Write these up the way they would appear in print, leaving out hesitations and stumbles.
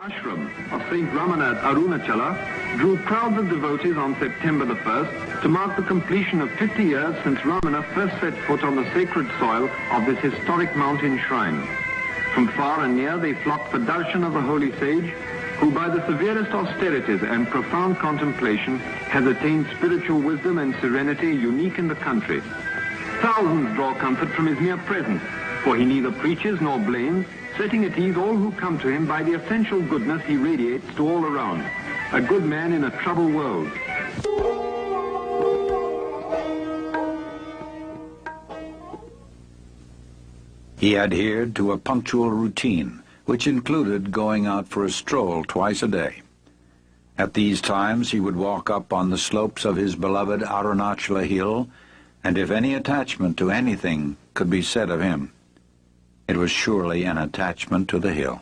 ashram of Saint Ramana at Arunachala drew crowds of devotees on September the 1st to mark the completion of 50 years since Ramana first set foot on the sacred soil of this historic mountain shrine. From far and near they flocked for darshan of the holy sage, who by the severest austerities and profound contemplation has attained spiritual wisdom and serenity unique in the country. Thousands draw comfort from his mere presence, for he neither preaches nor blames, setting at ease all who come to him by the essential goodness he radiates to all around. A good man in a troubled world. He adhered to a punctual routine, which included going out for a stroll twice a day. At these times he would walk up on the slopes of his beloved Arunachala hill, and if any attachment to anything could be said of him, it was surely an attachment to the hill.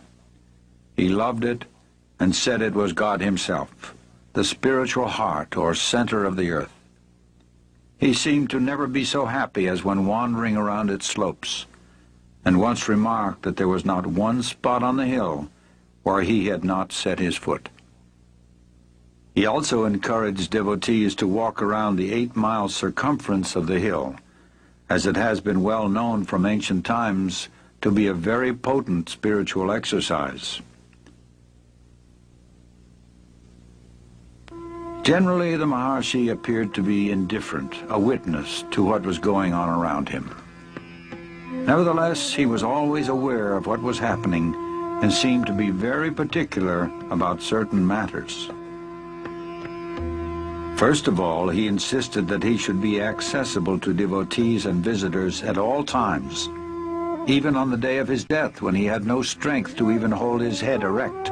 He loved it and said it was God himself, the spiritual heart or center of the earth. He seemed to never be so happy as when wandering around its slopes, and once remarked that there was not one spot on the hill where he had not set his foot. He also encouraged devotees to walk around the 8-mile circumference of the hill, as it has been well known from ancient times to be a very potent spiritual exercise. Generally, the Maharshi appeared to be indifferent, a witness to what was going on around him. Nevertheless, he was always aware of what was happening and seemed to be very particular about certain matters. First of all, he insisted that he should be accessible to devotees and visitors at all times, even on the day of his death, when he had no strength to even hold his head erect.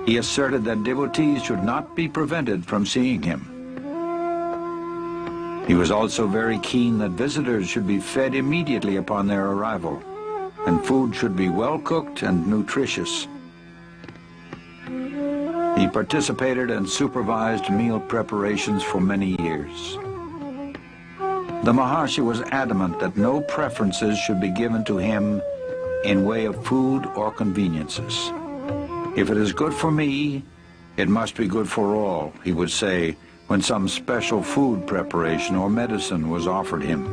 He asserted that devotees should not be prevented from seeing him. He was also very keen that visitors should be fed immediately upon their arrival, and food should be well cooked and nutritious. He participated and supervised meal preparations for many years. The Maharshi was adamant that no preferences should be given to him in way of food or conveniences. If it is good for me, it must be good for all, he would say when some special food preparation or medicine was offered him.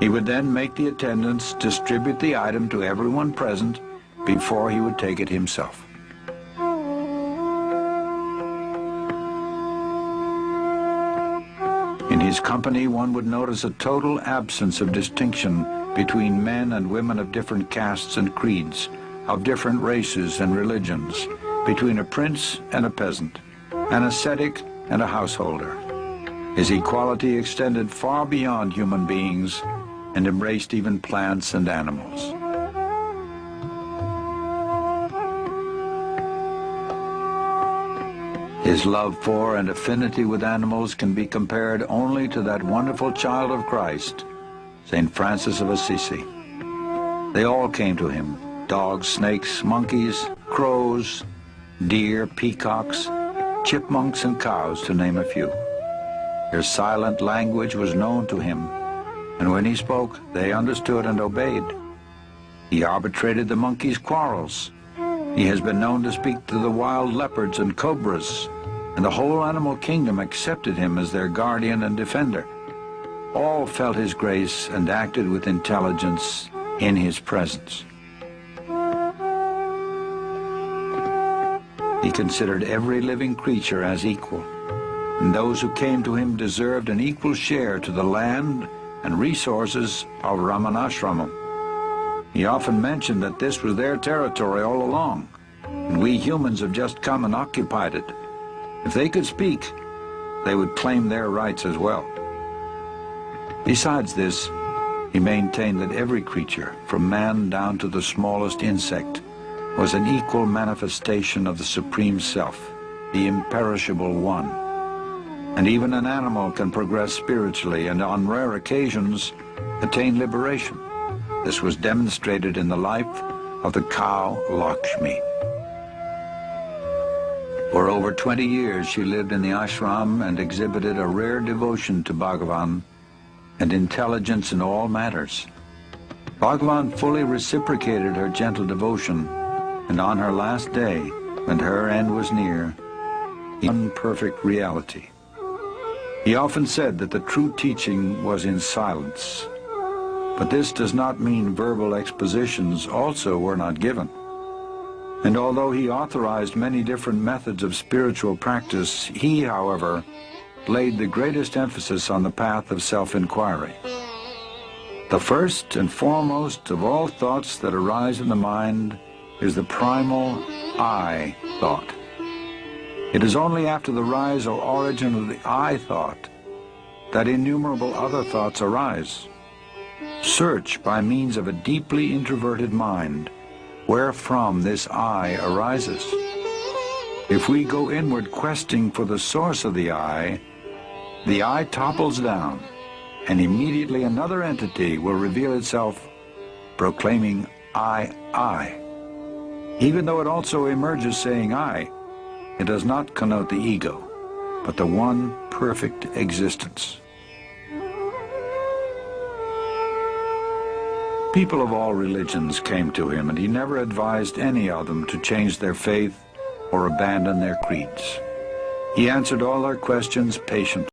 He would then make the attendants distribute the item to everyone present before he would take it himself. In his company, one would notice a total absence of distinction between men and women of different castes and creeds, of different races and religions, between a prince and a peasant, an ascetic and a householder. His equality extended far beyond human beings and embraced even plants and animals. His love for and affinity with animals can be compared only to that wonderful child of Christ, St. Francis of Assisi. They all came to him: dogs, snakes, monkeys, crows, deer, peacocks, chipmunks, and cows, to name a few. Their silent language was known to him, and when he spoke, they understood and obeyed. He arbitrated the monkeys' quarrels. He has been known to speak to the wild leopards and cobras, and the whole animal kingdom accepted him as their guardian and defender. All felt his grace and acted with intelligence in his presence. He considered every living creature as equal, and those who came to him deserved an equal share to the land and resources of Ramanashramam. He often mentioned that this was their territory all along, and we humans have just come and occupied it. If they could speak, they would claim their rights as well. Besides this, he maintained that every creature, from man down to the smallest insect, was an equal manifestation of the Supreme Self, the imperishable One. And even an animal can progress spiritually and on rare occasions attain liberation. This was demonstrated in the life of the cow Lakshmi. For over 20 years she lived in the ashram and exhibited a rare devotion to Bhagwan and intelligence in all matters. Bhagwan fully reciprocated her gentle devotion, and on her last day and her end was near, in unperfect reality. He often said that the true teaching was in silence, but this does not mean verbal expositions also were not given. And although he authorized many different methods of spiritual practice, he, however, laid the greatest emphasis on the path of self-inquiry. The first and foremost of all thoughts that arise in the mind is the primal I thought. It is only after the rise or origin of the I thought that innumerable other thoughts arise. Search by means of a deeply introverted mind wherefrom this I arises. If we go inward questing for the source of the I topples down, and immediately another entity will reveal itself, proclaiming I. Even though it also emerges saying I, it does not connote the ego, but the one perfect existence. People of all religions came to him, and he never advised any of them to change their faith or abandon their creeds. He answered all their questions patiently.